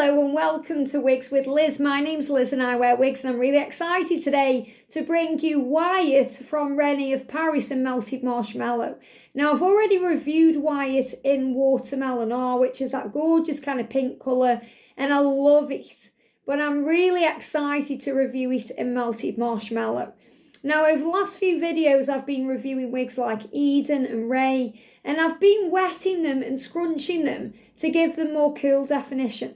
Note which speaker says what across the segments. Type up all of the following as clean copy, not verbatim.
Speaker 1: Hello and welcome to Wigs with Liz. My name's Liz and I wear wigs, and I'm really excited today to bring you Wyatt from Rene Of Paris and Melted Marshmallow. Now, I've already reviewed Wyatt in Watermelon R, which is that gorgeous kind of pink colour, and I love it. But I'm really excited to review it in Melted Marshmallow. Now, over the last few videos, I've been reviewing wigs like Eden and Ray, and I've been wetting them and scrunching them to give them more curl definition.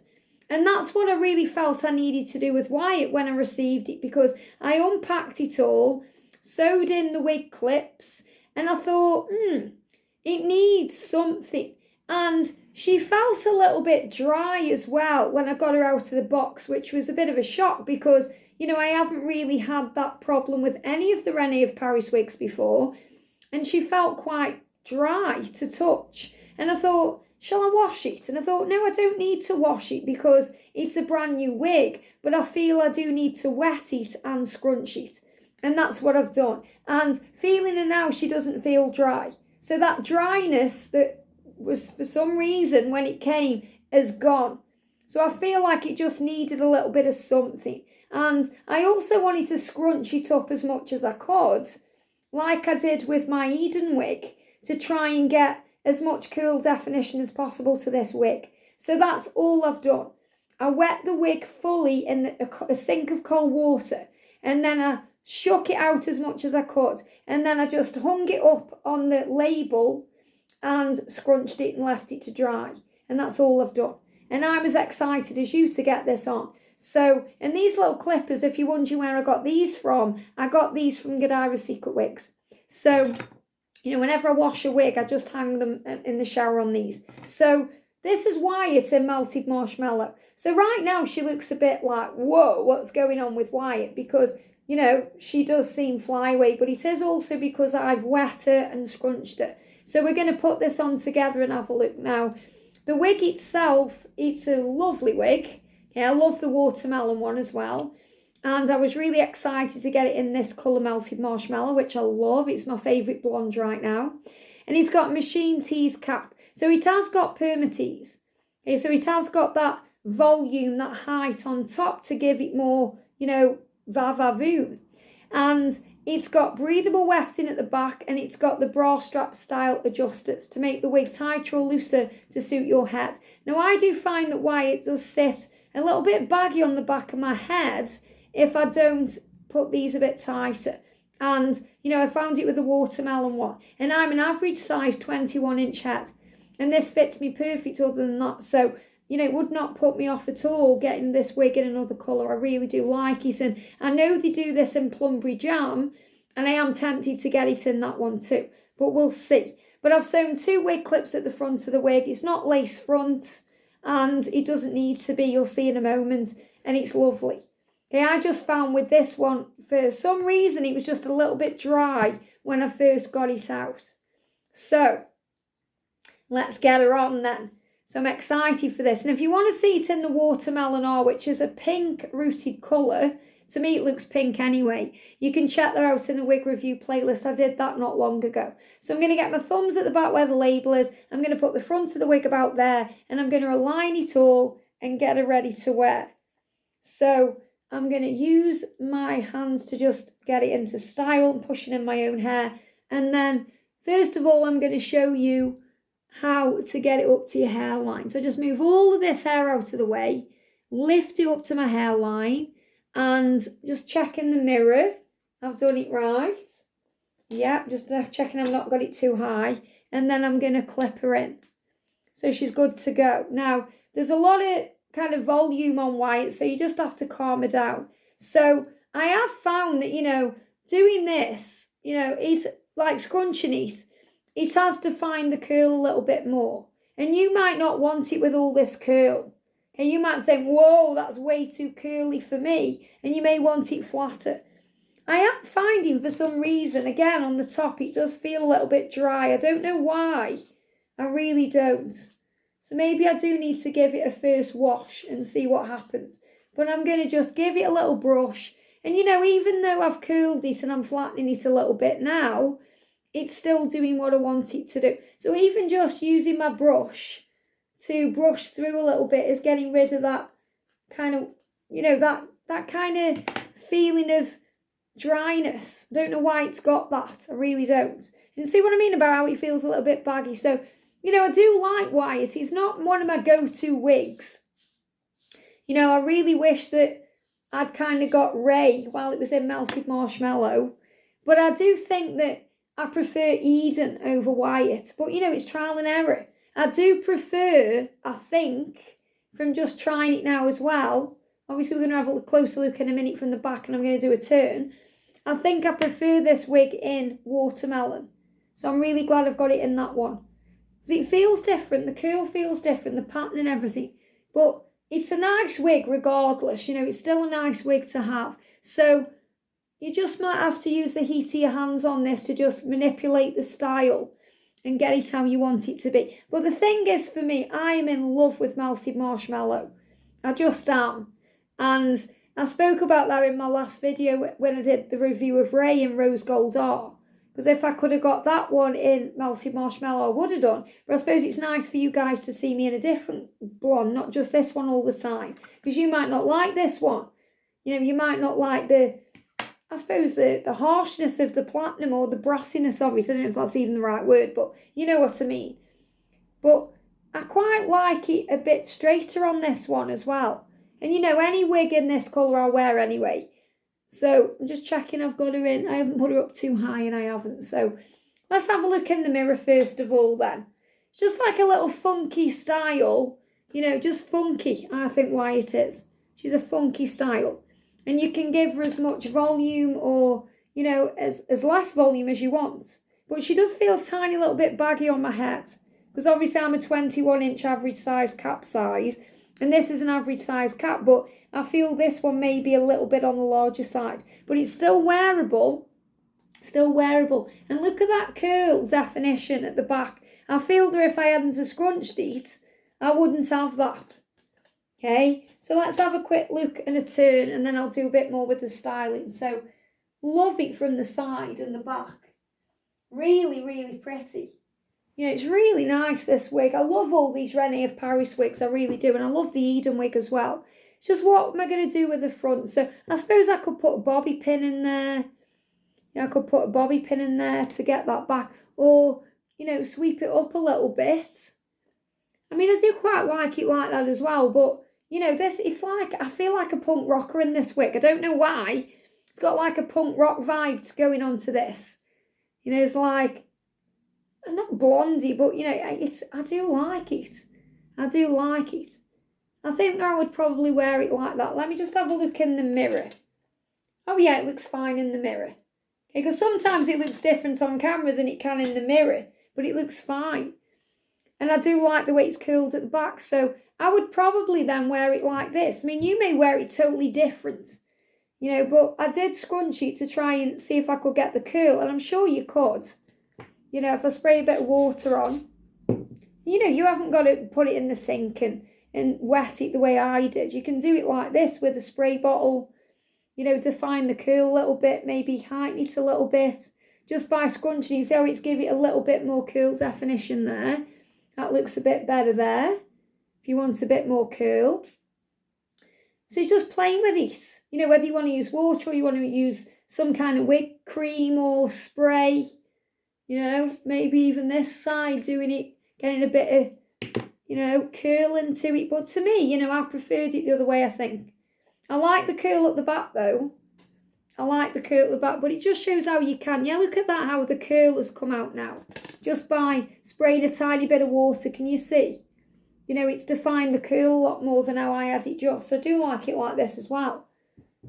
Speaker 1: And that's what I really felt I needed to do with Wyatt when I received it, because I unpacked it all, sewed in the wig clips, and I thought, it needs something. And she felt a little bit dry as well when I got her out of the box, which was a bit of a shock because, you know, I haven't really had that problem with any of the Rene Of Paris wigs before. And she felt quite dry to touch. And I thought, shall I wash it? And I thought, no, I don't need to wash it because it's a brand new wig, but I feel I do need to wet it and scrunch it. And that's what I've done. And feeling her now, she doesn't feel dry. So that dryness that was for some reason when it came has gone. So I feel like it just needed a little bit of something. And I also wanted to scrunch it up as much as I could, like I did with my Eden wig, to try and get as much curl definition as possible to this wig. So that's all I've done. I wet the wig fully in a sink of cold water, and then I shook it out as much as I could, and then I just hung it up on the label and scrunched it and left it to dry. And that's all I've done. And I'm as excited as you to get this on. So, and these little clippers, if you're wondering where I got these from, I got these from Godiva Secret Wigs. So, you know, whenever I wash a wig, I just hang them in the shower on these. So this is Wyatt in Melted Marshmallow. So right now she looks a bit like, whoa, what's going on with Wyatt? Because, you know, she does seem flyweight, but it is also because I've wet her and scrunched her. So we're going to put this on together and have a look now. The wig itself, it's a lovely wig. Yeah, I love the watermelon one as well. And I was really excited to get it in this colour Melted Marshmallow, which I love. It's my favourite blonde right now. And it's got machine tease cap. So it has got permatease. Okay, so it has got that volume, that height on top to give it more, you know, va-va-voom. And it's got breathable wefting at the back, and it's got the bra strap style adjusters to make the wig tighter or looser to suit your head. Now, I do find that Wyatt does sit a little bit baggy on the back of my head if I don't put these a bit tighter. And, you know, I found it with the watermelon one. And I'm an average size 21-inch head. And this fits me perfect other than that. So, you know, it would not put me off at all getting this wig in another colour. I really do like it. And I know they do this in Plumberry Jam. And I am tempted to get it in that one too. But we'll see. But I've sewn 2 wig clips at the front of the wig. It's not lace front. And it doesn't need to be. You'll see in a moment. And it's lovely. Okay, I just found with this one, for some reason, it was just a little bit dry when I first got it out. So, let's get her on then. So I'm excited for this. And if you want to see it in the Watermelon R, which is a pink rooted colour, to me it looks pink anyway, you can check that out in the wig review playlist. I did that not long ago. So I'm going to get my thumbs at the back where the label is. I'm going to put the front of the wig about there, and I'm going to align it all and get her ready to wear. So I'm going to use my hands to just get it into style and pushing in my own hair. And then, first of all, I'm going to show you how to get it up to your hairline. So just move all of this hair out of the way, lift it up to my hairline, and just check in the mirror. I've done it right. Yeah, just checking I've not got it too high. And then I'm going to clip her in. So she's good to go. Now, there's a lot of kind of volume on Wyatt, so you just have to calm her down. So I have found that, you know, doing this, you know, it's like scrunching it, it has defined the curl a little bit more. And you might not want it with all this curl. Okay, you might think, whoa, that's way too curly for me. And you may want it flatter. I am finding for some reason, again, on the top, it does feel a little bit dry. I don't know why. I really don't. So maybe I do need to give it a first wash and see what happens. But I'm going to just give it a little brush. And, you know, even though I've curled it and I'm flattening it a little bit now, it's still doing what I want it to do. So even just using my brush to brush through a little bit is getting rid of that kind of, that kind of feeling of dryness. I don't know why it's got that. I really don't. And see what I mean about how it feels a little bit baggy. So, I do like Wyatt. He's not one of my go-to wigs. I really wish that I'd kind of got Ray while it was in Melted Marshmallow. But I do think that I prefer Eden over Wyatt. But, it's trial and error. I do prefer, I think, from just trying it now as well. Obviously, we're going to have a closer look in a minute from the back and I'm going to do a turn. I think I prefer this wig in Watermelon. So I'm really glad I've got it in that one. Because it feels different. The curl feels different. The pattern and everything. But it's a nice wig regardless. It's still a nice wig to have. So you just might have to use the heat of your hands on this to just manipulate the style and get it how you want it to be. But the thing is, for me, I am in love with Melted Marshmallow. I just am. And I spoke about that in my last video when I did the review of Ray in Rose Gold R. Because if I could have got that one in Melted Marshmallow, I would have done. But I suppose it's nice for you guys to see me in a different blonde, not just this one all the time. Because you might not like this one. You might not like the harshness of the platinum or the brassiness of it. I don't know if that's even the right word, but you know what I mean. But I quite like it a bit straighter on this one as well. And any wig in this colour I'll wear anyway. So I'm just checking I've got her in. I haven't put her up too high and I haven't. So let's have a look in the mirror first of all then. It's just like a little funky style. Just funky, I think Wyatt is. She's a funky style. And you can give her as much volume or, as less volume as you want. But she does feel a tiny little bit baggy on my head. Because obviously I'm a 21-inch average size cap size. And this is an average size cap. But I feel this one may be a little bit on the larger side. But it's still wearable. Still wearable. And look at that curl definition at the back. I feel that if I hadn't scrunched it, I wouldn't have that. Okay, so let's have a quick look and a turn and then I'll do a bit more with the styling. So, love it from the side and the back. Really, really pretty. It's really nice, this wig. I love all these Rene Of Paris wigs, I really do. And I love the Eden wig as well. It's just what am I going to do with the front? So, I suppose I could put a bobby pin in there. I could put a bobby pin in there to get that back. Or, sweep it up a little bit. I mean, I do quite like it like that as well, but it's like, I feel like a punk rocker in this wig. I don't know why. It's got like a punk rock vibe going on to this. It's like, not blondie, but, I do like it. I do like it. I think I would probably wear it like that. Let me just have a look in the mirror. Oh, yeah, it looks fine in the mirror. Okay, because sometimes it looks different on camera than it can in the mirror, but it looks fine. And I do like the way it's curled at the back, so I would probably then wear it like this. I mean, you may wear it totally different, but I did scrunch it to try and see if I could get the curl, and I'm sure you could. If I spray a bit of water on, you haven't got to put it in the sink and wet it the way I did. You can do it like this with a spray bottle, define the curl a little bit, maybe heighten it a little bit, just by scrunching. You see how it's give it a little bit more curl definition there. That looks a bit better there. If you want a bit more curl. So it's just playing with it. Whether you want to use water or you want to use some kind of wig cream or spray. Maybe even this side doing it, getting a bit of, curl into it. But to me, I preferred it the other way, I think. I like the curl at the back though. I like the curl at the back, but it just shows how you can. Yeah, look at that, how the curl has come out now. Just by spraying a tiny bit of water, can you see? It's defined the curl a lot more than how I had it just. I do like it like this as well.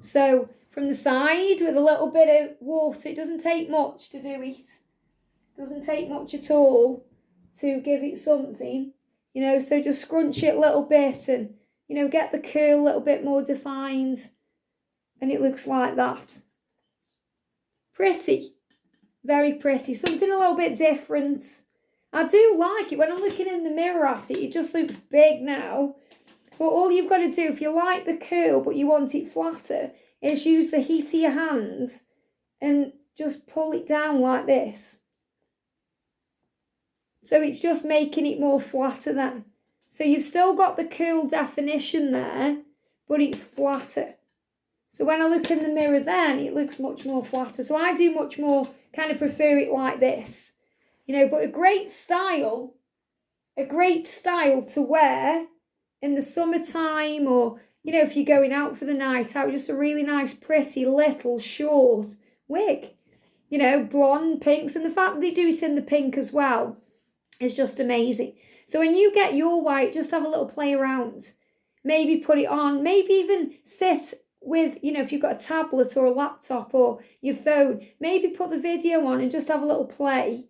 Speaker 1: So, from the side, with a little bit of water, it doesn't take much to do it. It doesn't take much at all to give it something. So just scrunch it a little bit and, get the curl a little bit more defined. And it looks like that. Pretty. Very pretty. Something a little bit different. I do like it. When I'm looking in the mirror at it, it just looks big now. But all you've got to do, if you like the curl but you want it flatter, is use the heat of your hands and just pull it down like this. So it's just making it more flatter then. So you've still got the curl definition there, but it's flatter. So when I look in the mirror then, it looks much more flatter. So I do much more kind of prefer it like this, you know, but a great style to wear in the summertime, or, you know, if you're going out for the night out, just a really nice, pretty, little, short wig. You know, blonde, pinks, and the fact that they do it in the pink as well is just amazing. So when you get your white, just have a little play around. Maybe put it on, maybe even sit with, you know, if you've got a tablet or a laptop or your phone, maybe put the video on and just have a little play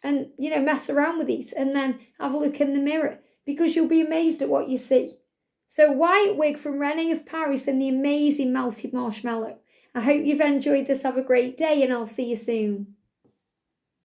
Speaker 1: and, you know, mess around with these and then have a look in the mirror, because you'll be amazed at what you see. So Wyatt Wig from Rene of Paris in the amazing melted marshmallow. I hope you've enjoyed this. Have a great day and I'll see you soon.